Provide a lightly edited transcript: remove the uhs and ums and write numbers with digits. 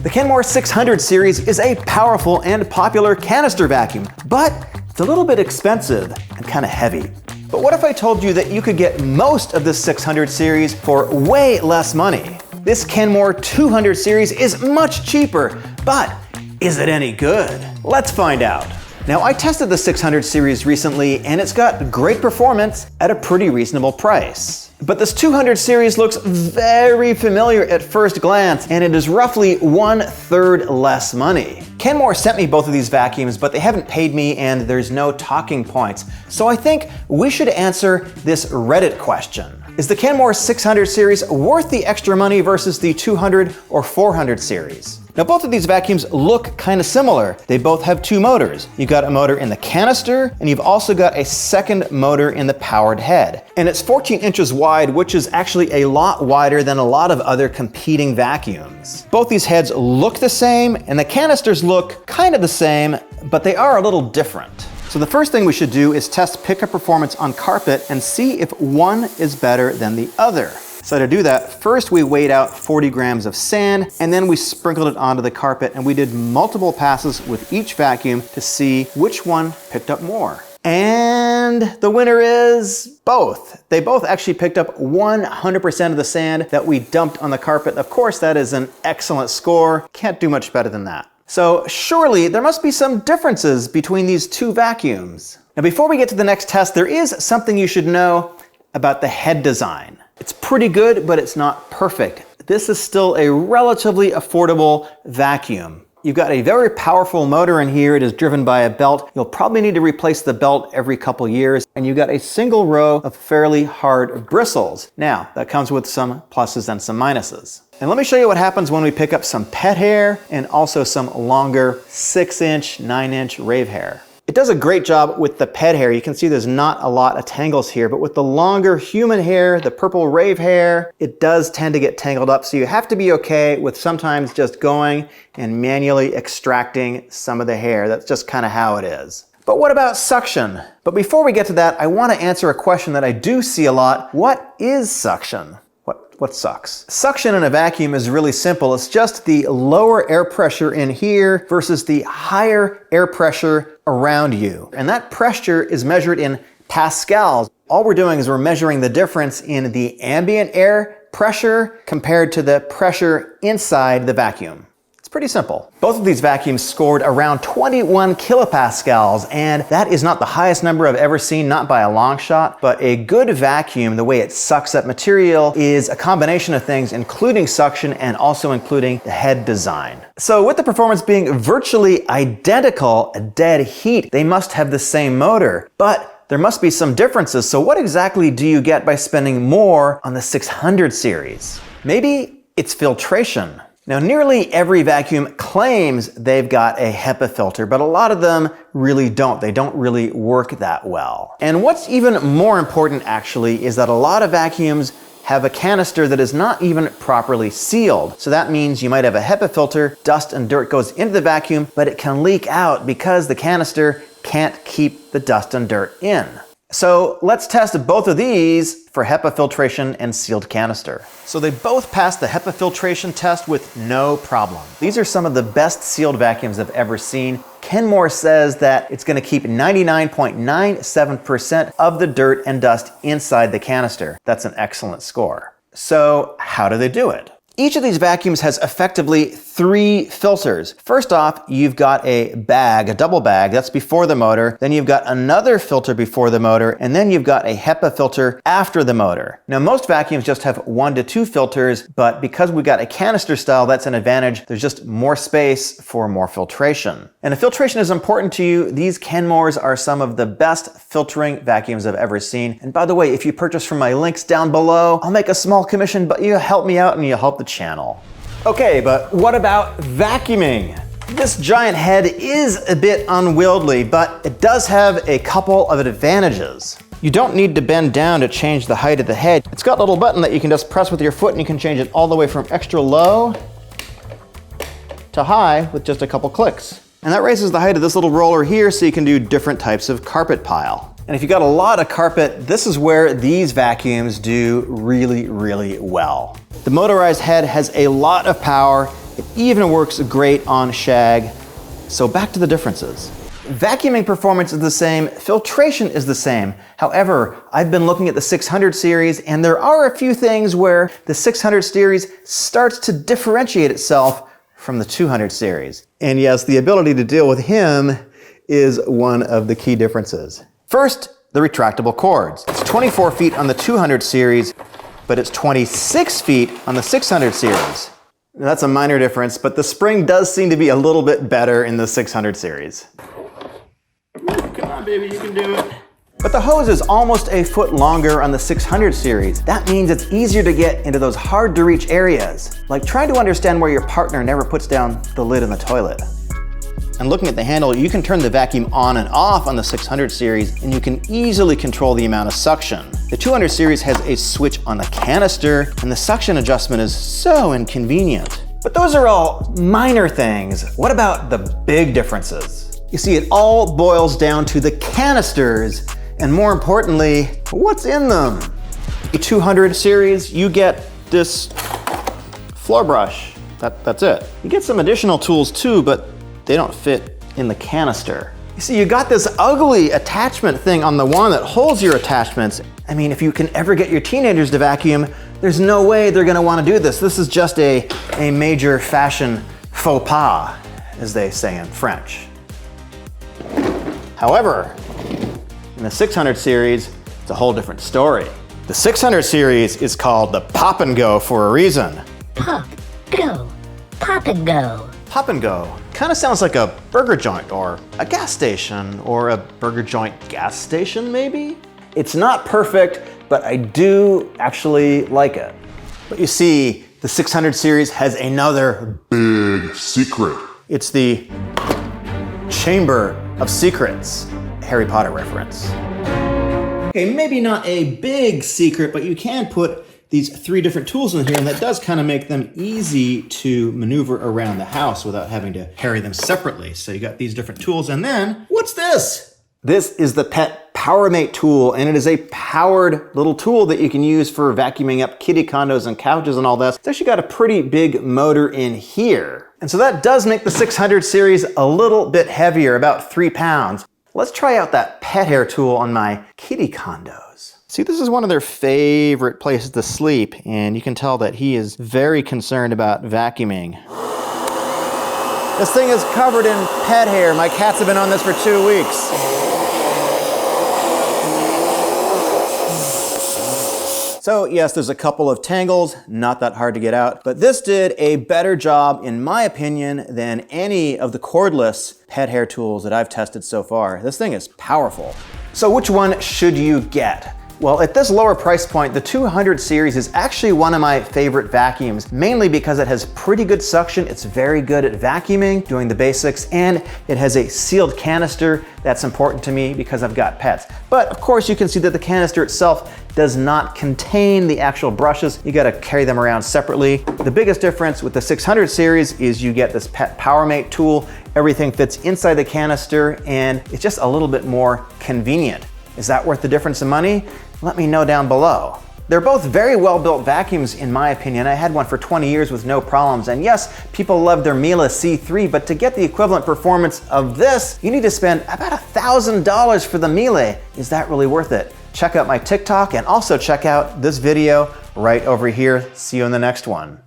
The Kenmore 600 series is a powerful and popular canister vacuum, but it's a little bit expensive and kind of heavy. But what if I told you that you could get most of the 600 series for way less money? This Kenmore 200 series is much cheaper, but is it any good? Let's find out. Now, I tested the 600 series recently, and it's got great performance at a pretty reasonable price. But this 200 series looks very familiar at first glance, and it is roughly 1/3 less money. Kenmore sent me both of these vacuums, but they haven't paid me and there's no talking points. So I think we should answer this Reddit question. Is the Kenmore 600 series worth the extra money versus the 200 or 400 series? Now, both of these vacuums look kind of similar. They both have two motors. You've got a motor in the canister, and you've also got a second motor in the powered head. And it's 14 inches wide, which is actually a lot wider than a lot of other competing vacuums. Both these heads look the same, and the canisters look kind of the same, but they are a little different. So the first thing we should do is test pickup performance on carpet and see if one is better than the other. So to do that, first we weighed out 40 grams of sand, and then we sprinkled it onto the carpet, and we did multiple passes with each vacuum to see which one picked up more. And the winner is both. They both actually picked up 100% of the sand that we dumped on the carpet. Of course, that is an excellent score. Can't do much better than that. So surely there must be some differences between these two vacuums. Now, before we get to the next test, there is something you should know about the head design. It's pretty good, but it's not perfect. This is still a relatively affordable vacuum. You've got a very powerful motor in here. It is driven by a belt. You'll probably need to replace the belt every couple years. And you've got a single row of fairly hard bristles. Now, that comes with some pluses and some minuses. And let me show you what happens when we pick up some pet hair and also some longer 6-inch, 9-inch rave hair. It does a great job with the pet hair. You can see there's not a lot of tangles here, but with the longer human hair, the purple rave hair, it does tend to get tangled up. So you have to be okay with sometimes just going and manually extracting some of the hair. That's just kind of how it is. But what about suction? But before we get to that, I want to answer a question that I do see a lot. What is suction? What sucks? Suction in a vacuum is really simple. It's just the lower air pressure in here versus the higher air pressure around you. And that pressure is measured in pascals. All we're doing is we're measuring the difference in the ambient air pressure compared to the pressure inside the vacuum. It's pretty simple. Both of these vacuums scored around 21 kilopascals, and that is not the highest number I've ever seen, not by a long shot, but a good vacuum, the way it sucks up material, is a combination of things, including suction and also including the head design. So with the performance being virtually identical, a dead heat, they must have the same motor, but there must be some differences. So what exactly do you get by spending more on the 600 series? Maybe it's filtration. Now, nearly every vacuum claims they've got a HEPA filter, but a lot of them really don't. They don't really work that well. And what's even more important, actually, is that a lot of vacuums have a canister that is not even properly sealed. So that means you might have a HEPA filter, dust and dirt goes into the vacuum, but it can leak out because the canister can't keep the dust and dirt in. So let's test both of these for HEPA filtration and sealed canister. So they both passed the HEPA filtration test with no problem. These are some of the best sealed vacuums I've ever seen. Kenmore says that it's going to keep 99.97% of the dirt and dust inside the canister. That's an excellent score. So how do they do it? Each of these vacuums has effectively 3 filters. First off, you've got a bag, a double bag, that's before the motor. Then you've got another filter before the motor, and then you've got a HEPA filter after the motor. Now, most vacuums just have 1 to 2 filters, but because we've got a canister style, that's an advantage. There's just more space for more filtration. And if filtration is important to you, these Kenmores are some of the best filtering vacuums I've ever seen. And by the way, if you purchase from my links down below, I'll make a small commission, but you help me out and you help the channel. Okay, but what about vacuuming? This giant head is a bit unwieldy, but it does have a couple of advantages. You don't need to bend down to change the height of the head. It's got a little button that you can just press with your foot and you can change it all the way from extra low to high with just a couple clicks. And that raises the height of this little roller here so you can do different types of carpet pile. And if you got a lot of carpet, this is where these vacuums do really, really well. The motorized head has a lot of power It even works great on shag. So back to the differences. Vacuuming performance is the same, filtration is the same. However, I've been looking at the 600 series and there are a few things where the 600 series starts to differentiate itself from the 200 series. And yes, the ability to deal with him is one of the key differences. First, the retractable cords. It's 24 feet on the 200 series, but it's 26 feet on the 600 series. Now, that's a minor difference, but the spring does seem to be a little bit better in the 600 series. Come on, baby, you can do it. But the hose is almost a foot longer on the 600 series. That means it's easier to get into those hard to reach areas, like trying to understand where your partner never puts down the lid in the toilet. And looking at the handle, you can turn the vacuum on and off on the 600 series, and you can easily control the amount of suction. The 200 series has a switch on the canister, and the suction adjustment is so inconvenient. But those are all minor things. What about the big differences? You see, it all boils down to the canisters, and more importantly, what's in them. The 200 series, you get this floor brush. That's it. You get some additional tools too, but they don't fit in the canister. You see, you got this ugly attachment thing on the one that holds your attachments. I mean, if you can ever get your teenagers to vacuum, there's no way they're gonna wanna do this. This is just a major fashion faux pas, as they say in French. However, in the 600 series, it's a whole different story. The 600 series is called the Pop and Go for a reason. Pop, go, pop and go. Pop and Go kind of sounds like a burger joint or a gas station or a burger joint gas station maybe? It's not perfect, but I do actually like it. But you see, the 600 series has another big secret. It's the Chamber of Secrets, Harry Potter reference. Okay, maybe not a big secret, but you can put these 3 different tools in here, and that does kind of make them easy to maneuver around the house without having to carry them separately. So you got these different tools, and then, what's this? This is the Pet PowerMate tool, and it is a powered little tool that you can use for vacuuming up kitty condos and couches and all that. It's actually got a pretty big motor in here. And so that does make the 600 series a little bit heavier, about 3 pounds. Let's try out that pet hair tool on my kitty condos. See, this is one of their favorite places to sleep, and you can tell that he is very concerned about vacuuming. This thing is covered in pet hair. My cats have been on this for 2 weeks. So yes, there's a couple of tangles, not that hard to get out, but this did a better job, in my opinion, than any of the cordless pet hair tools that I've tested so far. This thing is powerful. So which one should you get? Well, at this lower price point, the 200 series is actually one of my favorite vacuums, mainly because it has pretty good suction. It's very good at vacuuming, doing the basics, and it has a sealed canister. That's important to me because I've got pets. But of course, you can see that the canister itself does not contain the actual brushes. You gotta carry them around separately. The biggest difference with the 600 series is you get this Pet PowerMate tool. Everything fits inside the canister, and it's just a little bit more convenient. Is that worth the difference in money? Let me know down below. They're both very well-built vacuums in my opinion. I had one for 20 years with no problems. And yes, people love their Miele C3, but to get the equivalent performance of this, you need to spend about $1,000 for the Miele. Is that really worth it? Check out my TikTok and also check out this video right over here. See you in the next one.